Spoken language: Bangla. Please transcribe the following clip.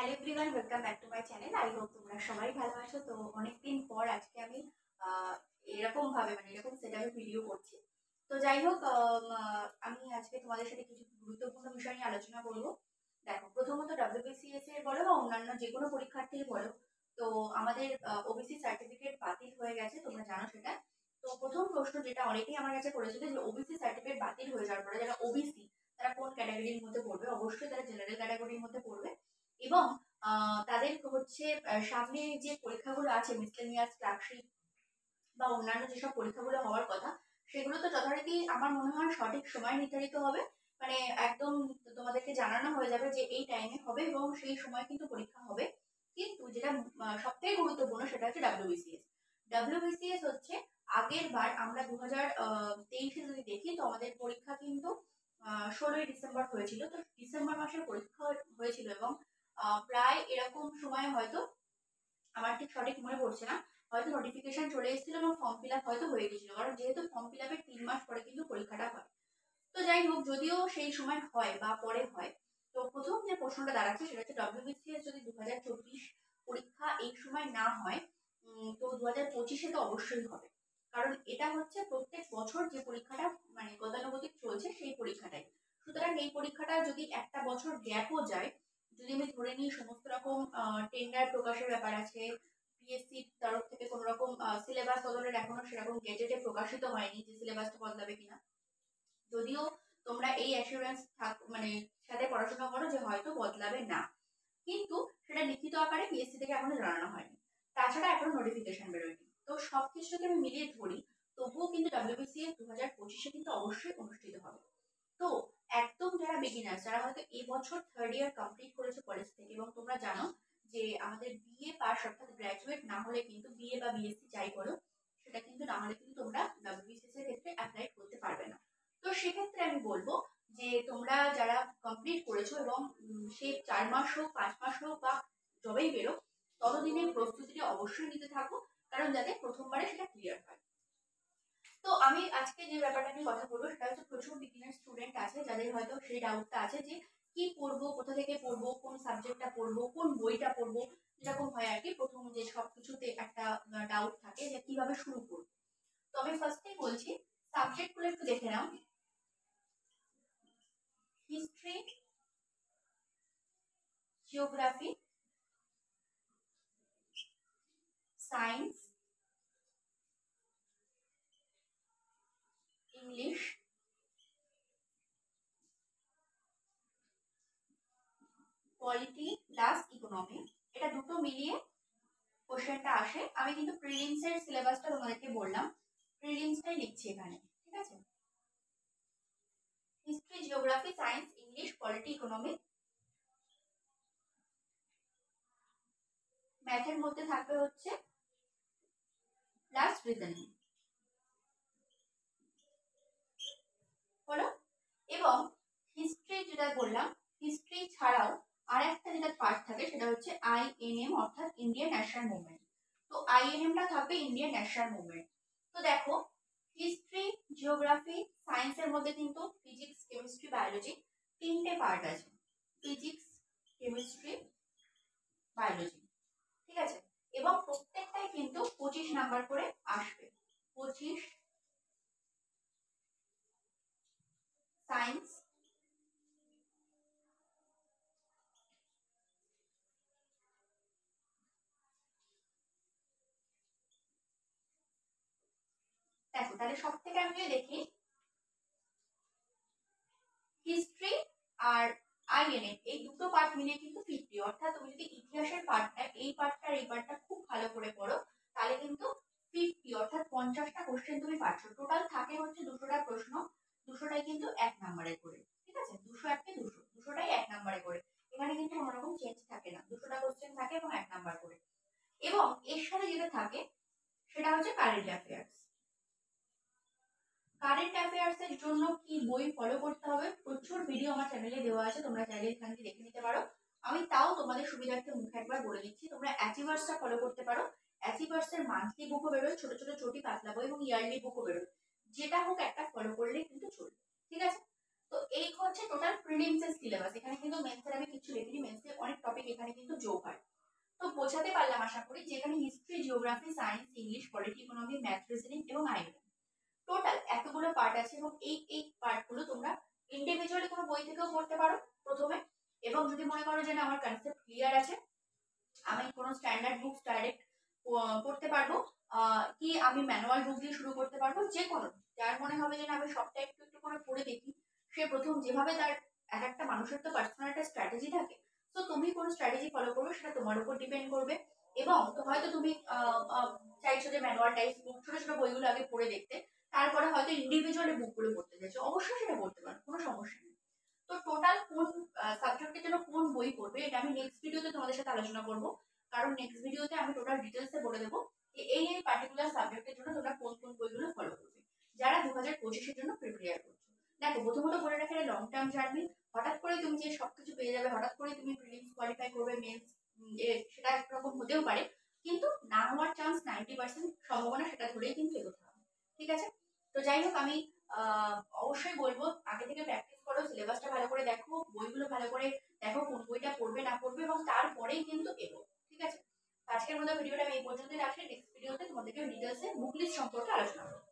Hello everyone, welcome back to my channel. I hope তোমরা সবাই ভালো আছো। তো অনেকদিন পর আজকে আমি এরকম ভাবে এরকম সেটআপে ভিডিও করছি। তো যাই হোক, আমি আজকে তোমাদের সাথে কিছু গুরুত্বপূর্ণ বিষয় নিয়ে আলোচনা করব। দেখো, প্রথমত ডব্লিউবিসিএস এর বলো বা অন্যান্য যে কোনো পরীক্ষার্থীর বলো, তো আমাদের ওবিসি সার্টিফিকেট বাতিল হয়ে গেছে, তোমরা জানো সেটা। তো প্রথম প্রশ্ন যেটা অনেকেই আমার কাছে করেছিল যে ওবিসি সার্টিফিকেট বাতিল হয়ে যাওয়ার পরে যারা ওবিসি তারা কোন ক্যাটাগরির মধ্যে পড়বে? অবশ্যই তারা জেনারেল ক্যাটাগরির মধ্যে পড়বে। এবং তাদের হচ্ছে সামনে যে পরীক্ষাগুলো আছে, মিসলেনিয়াস, ক্লার্কশিপ বা অন্যান্য যেসব পরীক্ষাগুলো হওয়ার কথা, সেগুলো তো যথারীতি আমার মনে হয় সঠিক সময় নির্ধারিত হবে। মানে একদম তোমাদেরকে জানানো হয়ে যাবে যে এই টাইমে হবে এবং সেই সময় কিন্তু পরীক্ষা হবে। কিন্তু যেটা সব থেকে গুরুত্বপূর্ণ সেটা হচ্ছে ডাব্লিউবিসিএস। ডাব্লিউবিসিএস হচ্ছে আগের বার আমরা 2023-এ যদি দেখি, তো আমাদের পরীক্ষা কিন্তু 16ই ডিসেম্বর হয়েছিল। তো ডিসেম্বর মাসের পরীক্ষা হয়েছিল এবং প্রায় এরকম সময় হয়তো, আমার ঠিক সঠিক মনে পড়ছে না, হয়তো নোটিফিকেশন চলে এসেছিল এবং ফর্ম ফিল আপ হয়তো হয়ে গেছিল, কারণ যেহেতু ফর্ম ফিল আপের 3 মাস পরে কিন্তু পরীক্ষাটা হয়। তো যাই হোক, যদিও সেই সময় হয় বা পরে হয়, তো প্রথম যে প্রশ্নটা দাঁড়াচ্ছে সেটা হচ্ছে ডব্লিউবিসিএস যদি 2024 পরীক্ষা এই সময় না হয়, তো 2025-এ তো অবশ্যই হবে। কারণ এটা হচ্ছে প্রত্যেক বছর যে পরীক্ষাটা গতানুগতিক চলছে সেই পরীক্ষাটাই। সুতরাং এই পরীক্ষাটা যদি একটা বছর গ্যাপও যায়, যদি আমি ধরে নিই সমস্ত রকম টেন্ডার প্রকাশের ব্যাপার আছে, পিএসসির তরফ থেকে কোনো রকম সিলেবাস বদলের এখনো সেরকম গেজেটে প্রকাশিত হয়নি যে সিলেবাসটা বদলাবে কিনা। যদিও তোমরা এই অ্যাসুরেন্স সাথে পড়াশোনা করো যে হয়তো বদলাবে না, কিন্তু সেটা লিখিত আকারে পিএসসি থেকে এখনো জানানো হয়নি। তাছাড়া এখনো নোটিফিকেশন বেরোয়নি। তো সবকিছুকে আমি মিলিয়ে ধরি, তবুও কিন্তু ডাব্লিউবিসিএস 2025-এ কিন্তু অবশ্যই অনুষ্ঠিত হবে। তো একদম যারা বিগিনার, যারা হয়তো এই বছর থার্ড ইয়ার কমপ্লিট করেছে কলেজ থেকে, এবং তোমরা জানো যে আমাদের বিএ পাস অর্থাৎ গ্র্যাজুয়েট না হলে কিন্তু বিএ বা বিএসসি যাই করো, সেটা কিন্তু না হলে কিন্তু তোমরা ডাব্লিউবিসিএস এর ক্ষেত্রে অ্যাপ্লাই করতে পারবে না। তো সেক্ষেত্রে আমি বলবো যে তোমরা যারা কমপ্লিট করেছো এবং সে 4 মাস হোক, 5 মাস হোক বা যবেই বেরো, ততদিনের প্রস্তুতিটা অবশ্যই নিতে থাকো, কারণ যাতে প্রথমবারে সেটা ক্লিয়ার হয়। তো আমি আজকে যে ব্যাপারটা নিয়ে কথা বলবো সেটা হচ্ছে, প্রচুর বিগিনার স্টুডেন্ট আছে যাদের হয়তো সেই ডাউটটা আছে যে কি পড়বো, কোথা থেকে পড়বো, কোন সাবজেক্টটা পড়বো, কোন বইটা পড়বো, যেরকম হয় আর কি। প্রথম যে সবকিছুতে একটা ডাউট থাকে যে কিভাবে শুরু করবো। তো আমি ফার্স্টেই বলছি, সাবজেক্টগুলো একটু দেখে নাও। History, geography, science, English, polity plus economy, এটা দুটো মিলিয়ে কোশ্চেনটা আসে। আমি কিন্তু প্রিলিমস এর সিলেবাসটা তোমাদেরকে বললাম, প্রিলিমসটাই লিখছি এখানে, ঠিক আছে? History, geography, science, English, polity, economy. ম্যাথের মধ্যে থাকবে হচ্ছে প্লাস রিজনিং, হলো। এবং হিস্ট্রি যেটা বললাম, হিস্ট্রি ছাড়াও আর একটা যেটা পার্ট থাকে সেটা হচ্ছে আইএনএম অর্থাৎ ইন্ডিয়ান ন্যাশনাল মুভমেন্ট। তো আইএনএমটা থাকবে ইন্ডিয়ান ন্যাশনাল মুভমেন্ট। তো দেখো, হিস্ট্রি, জিওগ্রাফি, সায়েন্সের মধ্যে কিন্তু ফিজিক্স, কেমিস্ট্রি, বায়োলজি তিনটে পার্ট আছে। ফিজিক্স, কেমিস্ট্রি, বায়োলজি, ঠিক আছে? এবং প্রত্যেকটাই কিন্তু 25 নাম্বার করে আসবে। 25 সায়েন্স, দেখো তাহলে সব থেকে আমি যদি দেখি, হিস্ট্রি আর আইএনএ এই দুটো পার্ট মিলিয়ে কিন্তু 50, অর্থাৎ তুমি যদি ইতিহাসের পার্টটা, এই পার্টটা আর এই পার্টটা খুব ভালো করে পড়ো, তাহলে কিন্তু 50 অর্থাৎ 50টা কোশ্চেন তুমি পাচ্ছ। টোটাল থাকে হচ্ছে 200টা প্রশ্ন, 200টাই কিন্তু 1 নাম্বারে করে, ঠিক আছে? 200 1 200, 200টাই 1 নাম্বারে করে। এখানে কিন্তু কোনো রকম চেঞ্জ থাকে না, 200টা কোশ্চেন থাকে এবং 1 নাম্বার করে। এবং এর সাথে যেটা থাকে সেটা হচ্ছে কারেন্ট অ্যাফেয়ার্স। কারেন্ট অ্যাফেয়ার্স এর জন্য কি বই ফলো করতে হবে, প্রচুর ভিডিও আমার চ্যানেলে দেওয়া আছে, তোমরা চাইলে এখান থেকে দেখে নিতে পারো। আমি তাও তোমাদের সুবিধার্থে মুখে একবার বলে দিচ্ছি, তোমরা অ্যাচিভার্সটা ফলো করতে পারো। অ্যাচিভার্স এর মান্থলি বুকও বেরোয়, ছোট ছোট চটি পাতলা বই, এবং ইয়ারলি বুকও বেরোয়। যেটা হোক একটা ফলো করলে কিন্তু চলবে, ঠিক আছে? তো এই হচ্ছে টোটাল প্রিলিমস এর সিলেবাস। এখানে কিন্তু মেন্সের আমি কিছু লিখিনি, মেন্সে অনেক টপিক এখানে কিন্তু যোগ হয়। তো বোঝাতে পারলাম আশা করি, যেখানে history, geography, science, English, polity, economy, math, reasoning এবং আইনি টোটাল এতগুলো পার্ট আছে, এবং এই পার্টগুলো তোমরা ইন্ডিভিজুয়ালি কোনো বই থেকেও পড়তে পারো প্রথমে, এবং যদি মনে করো যে না আমার কনসেপ্ট ক্লিয়ার আছে, আমি কোনো স্ট্যান্ডার্ড বুকস ডাইরেক্ট পড়তে পারবো, কি আমি ম্যানুয়াল বুক দিয়ে শুরু করতে পারবো, যে কোনো যার মনে হবে যে না আমি সবটা একটু একটু করে পড়ে দেখি, সে প্রথম যেভাবে তার এক একটা মানুষের তো পার্সোনাল একটা স্ট্র্যাটেজি থাকে, তো তুমি কোন স্ট্র্যাটেজি ফলো করবে সেটা তোমার উপর ডিপেন্ড করবে। এবং তো হয়তো তুমি চাইছো যে ম্যানুয়াল টাইপ বুক, ছোট ছোট বইগুলো আগে পড়ে দেখতে, তারপরে হয়তো ইন্ডিভিজুয়ালি বুকগুলো পড়তে চাইছো, অবশ্যই সেটা পড়তে পারো, কোনো সমস্যা নেই। তো টোটাল কোন সাবজেক্টের জন্য কোন বই পড়বে এটা আমি নেক্সট ভিডিওতে তোমাদের সাথে আলোচনা করব, কারণ নেক্সট ভিডিওতে আমি টোটাল ডিটেলসে বলে দেবো যে এই পার্টিকুলার সাবজেক্টের জন্য তোমরা কোন কোন বইগুলো ফলো করবে, যারা 2025-এর জন্য প্রিপেয়ার করছো। দেখো, প্রথমত বলে রাখা লং টার্ম জার্নি, হঠাৎ করে তুমি যে সবকিছু পেয়ে যাবে, হঠাৎ করে তুমি প্রিলিমস কোয়ালিফাই করবে, মেন্স সেটা একরকম হতেও পারে, কিন্তু না হওয়ার চান্স 90% সম্ভাবনা, সেটা ধরেই কিন্তু এগোতে হবে। ঠিক আছে? তো যাই হোক, আমি অবশ্যই বলবো আগে থেকে প্র্যাকটিস করো, সিলেবাসটা ভালো করে দেখো, বইগুলো ভালো করে দেখো কোন বইটা পড়বে না পড়বে, এবং তারপরেই কিন্তু এগো। ঠিক আছে? আজকের মতো ভিডিওটা আমি এই পর্যন্তই রাখছি। নেক্সট ভিডিওতে তোমাদেরকে ডিটেলসে বুক লিস্ট সম্পর্কে আলোচনা করবো।